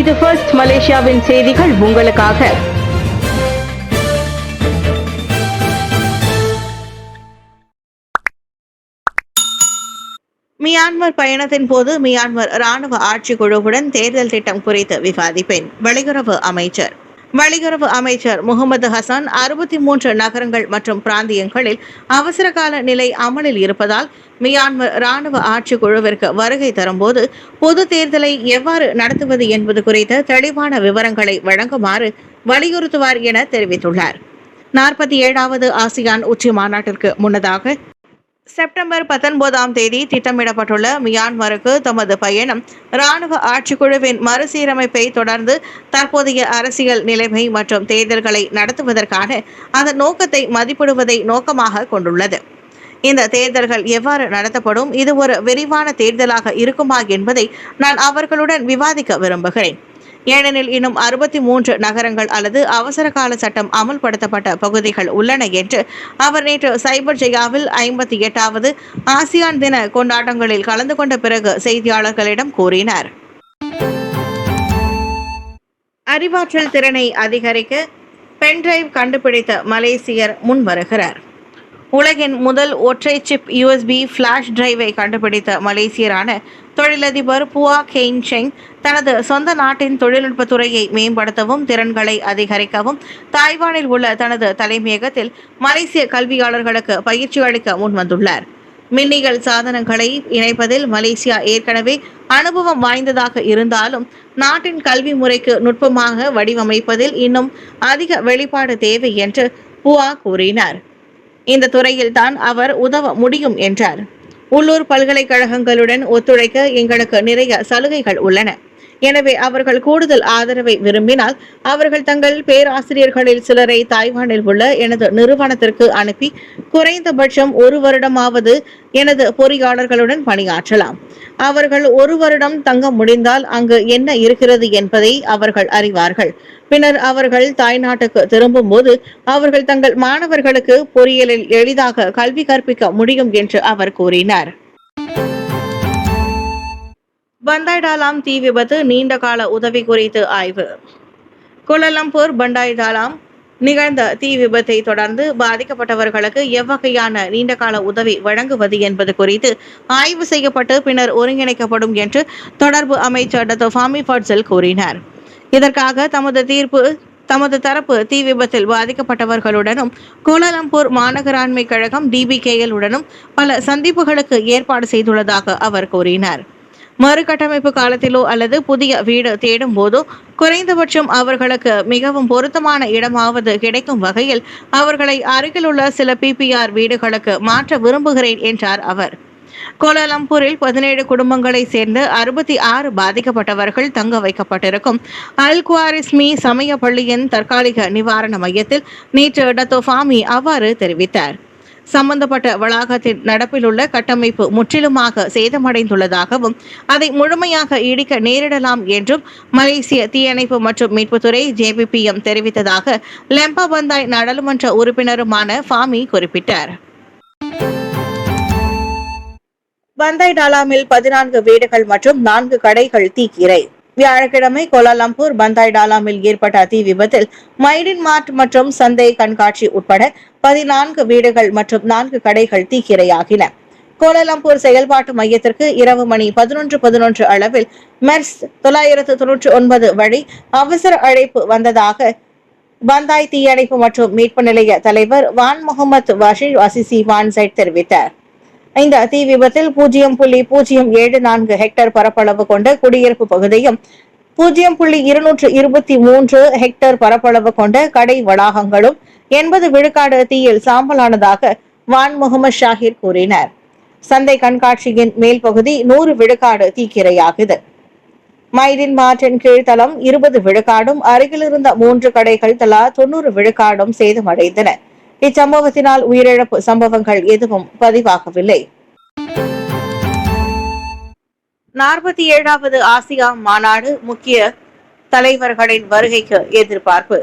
இது ஃபர்ஸ்ட் மலேசியாவின் செய்திகள் உங்களுக்காக. மியான்மர் பயணத்தின் போது மியான்மர் ராணுவ ஆட்சி குழுவுடன் தேர்தல் திட்டம் குறித்து விவாதிப்பேன். வெளியுறவு அமைச்சர் முகமது ஹசன் 63 நகரங்கள் மற்றும் பிராந்தியங்களில் அவசரகால நிலை அமலில் இருப்பதால் மியான்மர் ராணுவ ஆட்சி குழுவிற்கு வருகை தரும்போது பொது தேர்தலை எவ்வாறு நடத்துவது என்பது குறித்த தெளிவான விவரங்களை வழங்குமாறு வலியுறுத்துவார் என தெரிவித்துள்ளார். 47வது ஆசியான் உச்சி மாநாட்டிற்கு முன்னதாக செப்டம்பர் 19ஆம் தேதி திட்டமிடப்பட்டுள்ள மியான்மருக்கு தமது பயணம் ராணுவ ஆட்சிக்குழுவின் மறுசீரமைப்பை தொடர்ந்து தற்போதைய அரசியல் நிலைமை மற்றும் தேர்தல்களை நடத்துவதற்கான அதன் நோக்கத்தை மதிப்பிடுவதை நோக்கமாக கொண்டுள்ளது. இந்த தேர்தல்கள் எவ்வாறு நடத்தப்படும், இது ஒரு விரிவான தேர்தலாக இருக்குமா என்பதை நான் அவர்களுடன் விவாதிக்க விரும்புகிறேன். ஏனெனில் இன்னும் 63 நகரங்கள் அல்லது அவசர கால சட்டம் அமல்படுத்தப்பட்ட பகுதிகள் உள்ளன என்று அவர் நேற்று சைபர் ஜெயாவில் 58வது ஆசியான் தின கொண்டாட்டங்களில் கலந்து கொண்ட பிறகு செய்தியாளர்களிடம் கூறினார். அறிவாற்றல் திறனை அதிகரிக்க பென்டிரைவ் கண்டுபிடித்த மலேசியர் முன்வருகிறார். உலகின் முதல் ஒற்றை சிப் USB ஃபிளாஷ் டிரைவை கண்டுபிடித்த மலேசியரான தொழிலதிபர் புவா கெயின் செங் தனது சொந்த நாட்டின் தொழில்நுட்பத்துறையை மேம்படுத்தவும் திறன்களை அதிகரிக்கவும் தாய்வானில் உள்ள தனது தலைமையகத்தில் மலேசிய கல்வியாளர்களுக்கு பயிற்சி அளிக்க முன்வந்துள்ளார். மின்னியல் சாதனங்களை இணைப்பதில் மலேசியா ஏற்கனவே அனுபவம் வாய்ந்ததாக இருந்தாலும் நாட்டின் கல்வி முறைக்கு நுட்பமாக வடிவமைப்பதில் இன்னும் அதிக வெளிப்பாடு தேவை என்று புவா கூறினார். இந்த துறையில் தான் அவர் உதவ முடியும் என்றார். உள்ளூர் பல்கலைக்கழகங்களுடன் ஒத்துழைக்க எங்களுக்கு நிறைய சலுகைகள் உள்ளன. எனவே அவர்கள் கூடுதல் ஆதரவை விரும்பினால் அவர்கள் தங்கள் பேராசிரியர்களில் சிலரை தாய்வானில் உள்ள எனது நிறுவனத்திற்கு அனுப்பி குறைந்தபட்சம் 1 வருடமாவது எனது பொறியாளர்களுடன் பணியாற்றலாம். அவர்கள் 1 வருடம் தங்க முடிந்தால் அங்கு என்ன இருக்கிறது என்பதை அவர்கள் அறிவார்கள். பின்னர் அவர்கள் தாய்நாட்டுக்கு திரும்பும் போது அவர்கள் தங்கள் மாணவர்களுக்கு பொறியியலில் எளிதாக கல்வி கற்பிக்க முடியும் என்று அவர் கூறினார். பந்தாய் டாலாம் தீ விபத்து நீண்ட கால உதவி குறித்து ஆய்வு. கோலாலம்பூர் பந்தாய் டாலாம் நிகழ்ந்த தீ விபத்தை தொடர்ந்து பாதிக்கப்பட்டவர்களுக்கு எவ்வகையான நீண்டகால உதவி வழங்குவது என்பது குறித்து ஆய்வு செய்யப்பட்டு பின்னர் ஒருங்கிணைக்கப்படும் என்று தொடர்பு அமைச்சர் டாக்டர் ஃபாமி ஃபட்சல் கூறினார். இதற்காக தமது தரப்பு தீ விபத்தில் பாதிக்கப்பட்டவர்களுடனும் கோலாலம்பூர் மாநகராண்மை கழகம் DBKL உடனும் பல சந்திப்புகளுக்கு ஏற்பாடு செய்துள்ளதாக அவர் கூறினார். மறுகட்டமைப்பு காலத்திலோ அல்லது புதிய வீடு தேடும் போதோ குறைந்தபட்சம் அவர்களுக்கு மிகவும் பொருத்தமான இடமாவது கிடைக்கும் வகையில் அவர்களை அருகிலுள்ள சில PPR வீடுகளுக்கு மாற்ற விரும்புகிறேன் என்றார் அவர். கோலாலம்பூரில் 17 குடும்பங்களை சேர்ந்த 66 பாதிக்கப்பட்டவர்கள் தங்க வைக்கப்பட்டிருக்கும் அல் குவாரிஸ்மி சமய பள்ளியின் தற்காலிக நிவாரண மையத்தில் நேற்று டாக்டர் ஃபாமி அவ்வாறு தெரிவித்தார். சம்பந்தப்பட்ட வளாகத்தின் நடப்பில் உள்ள கட்டமைப்பு முற்றிலுமாக சேதமடைந்துள்ளதாகவும் அதை முழுமையாக இடிக்க நேரிடலாம் என்றும் மலேசிய தீயணைப்பு மற்றும் மீட்புத்துறை JBPM தெரிவித்ததாக லெம்பா பந்தாய் நாடாளுமன்ற உறுப்பினருமான ஃபாமி குறிப்பிட்டார். பந்தாய் டாலாமில் 14 வீடுகள் மற்றும் 4 கடைகள் தீக்கிரை. வியாழக்கிழமை கோலாலம்பூர் பந்தாய் டாலாமில் ஏற்பட்ட தீ விபத்தில் மைடின் மார்ட் மற்றும் சந்தை கண்காட்சி உட்பட 14 வீடுகள் மற்றும் 4 கடைகள் தீக்கிரையாகின. கோலாலம்பூர் செயல்பாட்டு மையத்திற்கு இரவு மணி 11:11 அளவில் மெர்ஸ் 999 வழி அவசர அழைப்பு வந்ததாக பந்தாய் தீயணைப்பு மற்றும் மீட்பு நிலைய தலைவர் வான் முகமது வஷீர் அசிசி வான்சைட் தெரிவித்தார். இந்த தீ விபத்தில் 0.074 ஹெக்டேர் பரப்பளவு கொண்ட குடியிருப்பு பகுதியும் 0.223 ஹெக்டேர் பரப்பளவு கொண்ட கடை வளாகங்களும் 80 விழுக்காடு தீயில் சாம்பலானதாக வான் முகமது ஷாஹிர் கூறினார். சந்தை கண்காட்சியின் மேல் பகுதி 100 விழுக்காடு தீக்கிரையாகுது. மைடின் மார்ட்டின் கீழ்த்தளம் 20 விழுக்காடும் அருகிலிருந்த 3 கடைகள் தலா 90 விழுக்காடும் சேதமடைந்தன. இச்சம்பவத்தினால் உயிரிழப்பு சம்பவங்கள் எதுவும் பதிவாகவில்லை. 47வது ஆசியா மாநாடு முக்கிய தலைவர்களின் வருகைக்கு எதிர்பார்ப்பு.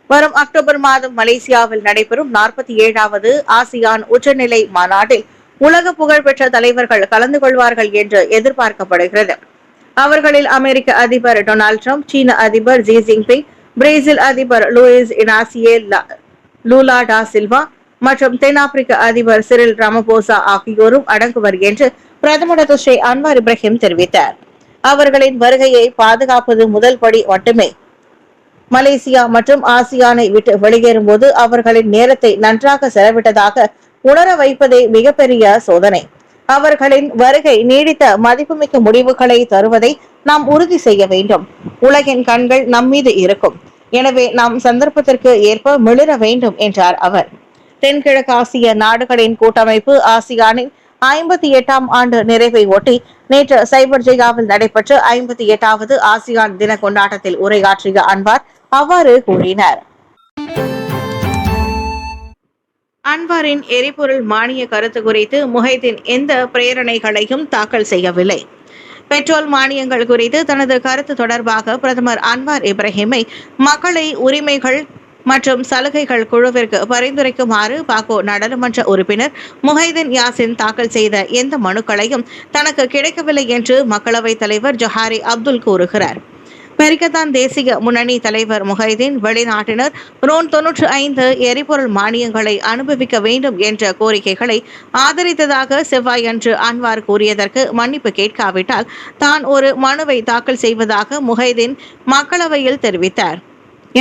வரும் அக்டோபர் மாதம் மலேசியாவில் நடைபெறும் 47வது ஆசியான் உச்சநிலை மாநாட்டில் உலக புகழ்பெற்ற தலைவர்கள் கலந்து கொள்வார்கள் என்று எதிர்பார்க்கப்படுகிறது. அவர்களில் அமெரிக்க அதிபர் டொனால்டு டிரம்ப், சீன அதிபர் ஜி ஜின்பிங், பிரேசில் அதிபர் லூயிஸ் இனாசியே லூலா டா சில்வா மற்றும் தென்னாப்பிரிக்க அதிபர் சிரில் ராமபோசா ஆகியோரும் அடங்குவர் என்று பிரதமர் ஸ்ரீ அன்வார் இப்ராஹிம் தெரிவித்தார். அவர்களின் வருகையை பாதுகாப்பது முதல் படி மட்டுமே. மலேசியா மற்றும் ஆசியானை விட்டு வெளியேறும் போது அவர்களின் நேரத்தை நன்றாக செலவிட்டதாக உணர வைப்பதே மிகப்பெரிய சோதனை. அவர்களின் வருகை நீடித்த மதிப்புமிக்க முடிவுகளை தருவதை நாம் உறுதி செய்ய வேண்டும். உலகின் கண்கள் நம்மீது இருக்கும். எனவே நாம் சந்தர்ப்பத்திற்கு ஏற்ப மிளிர வேண்டும் என்றார் அவர். தென்கிழக்கு ஆசிய நாடுகளின் கூட்டமைப்பு ஆசியானின் 58ஆம் ஆண்டு நிறைவை ஒட்டி நேற்று சைபர்ஜெயாவில் நடைபெற்ற 58வது ஆசியான் தின கொண்டாட்டத்தில் உரையாற்றிய அன்வார் அவ்வாறு கூறினார். அன்வாரின் எரிபொருள் மானிய கருத்து குறித்து முஹைதீன் எந்த பிரேரணைகளையும் தாக்கல் செய்யவில்லை. பெட்ரோல் மானியங்கள் குறித்து தனது கருத்து தொடர்பாக பிரதமர் அன்வார் இப்ராஹிமை மக்களை உரிமைகள் மற்றும் சலுகைகள் குழுவிற்கு பரிந்துரைக்குமாறு பாக்கோ நாடாளுமன்ற உறுப்பினர் முஹைதீன் யாசின் தாக்கல் செய்த எந்த மனுக்களையும் தனக்கு கிடைக்கவில்லை என்று மக்களவைத் தலைவர் ஜஹாரி அப்துல் கூறுகிறார். பெரிக்கத்தான் தேசிய முன்னணி தலைவர் முஹைதீன் வெளிநாட்டினர் ரோன் 95 எரிபொருள் மானியங்களை அனுபவிக்க வேண்டும் என்ற கோரிக்கைகளை ஆதரித்ததாக செவ்வாயன்று அன்வார் கூறியதற்கு மன்னிப்பு கேட்காவிட்டால் தான் ஒரு மனுவை தாக்கல் செய்வதாக முஹைதீன் மக்களவையில் தெரிவித்தார்.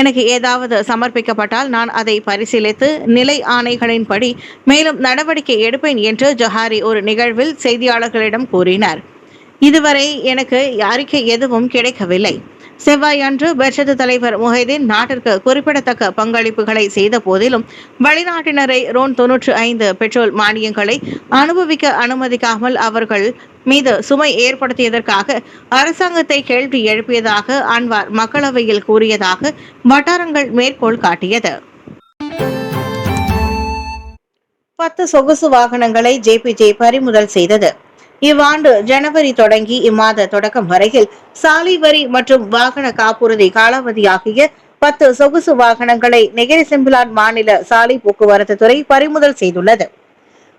எனக்கு ஏதாவது சமர்ப்பிக்கப்பட்டால் நான் அதை பரிசீலித்து நிலை ஆணைகளின்படி மேலும் நடவடிக்கை எடுப்பேன் என்று ஜஹாரி ஒரு நிகழ்வில் செய்தியாளர்களிடம் கூறினார். இதுவரை எனக்கு அறிக்கை எதுவும் கிடைக்கவில்லை. செவ்வாய் அன்று பெர்ஷத் தலைவர் முஹைதீன் நாட்டிற்கு குறிப்பிடத்தக்க பங்களிப்புகளை செய்த போதிலும் வெளிநாட்டினரை ரோன் 95 பெட்ரோல் மானியங்களை அனுபவிக்க அனுமதிக்காமல் அவர்கள் மீது சுமை ஏற்படுத்தியதற்காக அரசாங்கத்தை கேள்வி எழுப்பியதாக அன்வார் மக்களவையில் கூறியதாக வட்டாரங்கள் மேற்கோள் காட்டியது. 10 சொகுசு வாகனங்களை ஜேபிஜே பறிமுதல் செய்தது. இவ்வாண்டு ஜனவரி தொடங்கி இம்மாத தொடக்கம் வரையில் சாலை வரி மற்றும் வாகன காப்புறுதி காலாவதி ஆகிய 10 சொகுசு வாகனங்களை நெகிரி செம்பிலான் மாநில சாலை போக்குவரத்து துறை பறிமுதல் செய்துள்ளது.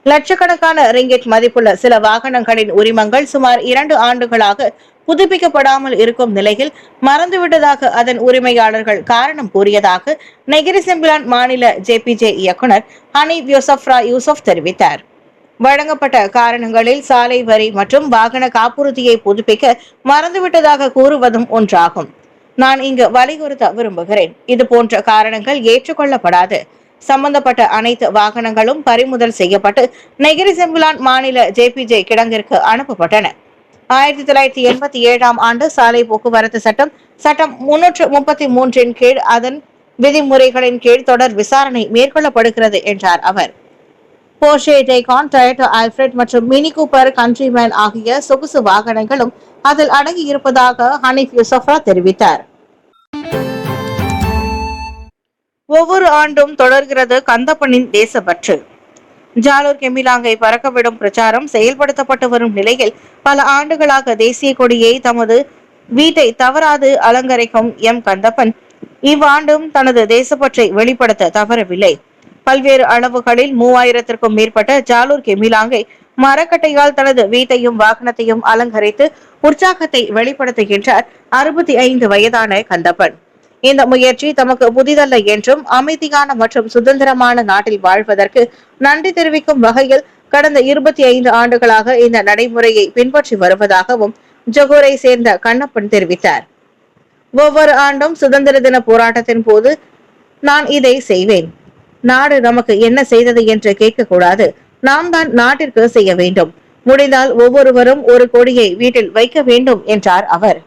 லட்சக்கணக்கான ரிங்கெட் மதிப்புள்ள சில வாகனங்களின் உரிமங்கள் சுமார் 2 ஆண்டுகளாக புதுப்பிக்கப்படாமல் இருக்கும் நிலையில் மறந்துவிட்டதாக அதன் உரிமையாளர்கள் காரணம் கூறியதாக நெகிரி செம்பிலான் மாநில ஜேபிஜே இயக்குனர் ஹனீப் யூசப்ரா யூசப் தெரிவித்தார். வழங்கப்பட்ட காரணங்களில் சாலை வரி மற்றும் வாகன காப்புறுதியை புதுப்பிக்க மறந்துவிட்டதாக கூறுவதும் ஒன்றாகும். நான் இங்கு வலியுறுத்த விரும்புகிறேன். இது போன்ற காரணங்கள் ஏற்றுக்கொள்ளப்படாது. சம்பந்தப்பட்ட அனைத்து வாகனங்களும் பறிமுதல் செய்யப்பட்டு நெகிரி செம்பிலான் மாநில ஜேபிஜே கிடங்கிற்கு அனுப்பப்பட்டன. 1987ஆம் ஆண்டு சாலை போக்குவரத்து சட்டம் 333 கீழ் அதன் விதிமுறைகளின் கீழ் தொடர் விசாரணை மேற்கொள்ளப்படுகிறது என்றார் அவர். போர்ஷே டேகான், டொயோட்டா ஆல்ஃபிரட் மற்றும் மினி கூப்பர் கண்ட்ரிமேன் ஆகிய சொகுசு வாகனங்களும் அதில் அடங்கி இருப்பதாக ஹனீப் யூசப்ரா தெரிவித்தார். ஒவ்வொரு ஆண்டும் தொடர்கிறது கந்தப்பனின் தேசப்பற்று. ஜாலூர் கெமிலாங்கை பறக்கவிடும் பிரச்சாரம் செயல்படுத்தப்பட்டு வரும் நிலையில் பல ஆண்டுகளாக தேசிய கொடியை தமது வீட்டை தவறாது அலங்கரிக்கும் கந்தப்பன் இவ்வாண்டும் தனது தேசப்பற்றை வெளிப்படுத்த தவறவில்லை. பல்வேறு அளவுகளில் 3000த்திற்கும் மேற்பட்ட ஜாலூர் கெமிலாங்கை மரக்கட்டையால் தனது வீட்டையும் வாகனத்தையும் அலங்கரித்து உற்சாகத்தை வெளிப்படுத்துகின்றார் 65 வயதான கந்தப்பன். இந்த முயற்சி தமக்கு புதிதல்ல என்றும் அமைதியான மற்றும் சுதந்திரமான நாட்டில் வாழ்வதற்கு நன்றி தெரிவிக்கும் வகையில் கடந்த 25 ஆண்டுகளாக இந்த நடைமுறையை பின்பற்றி வருவதாகவும் ஜொகூரை சேர்ந்த கண்ணப்பன் தெரிவித்தார். ஒவ்வொரு ஆண்டும் சுதந்திர தின போராட்டத்தின் போது நான் இதை செய்வேன். நாடு நமக்கு என்ன செய்தது என்று கேட்கக்கூடாது. நாம் தான் நாட்டிற்கு செய்ய வேண்டும். முடிந்தால் ஒவ்வொருவரும் ஒரு கொடியை வீட்டில் வைக்க வேண்டும் என்றார் அவர்.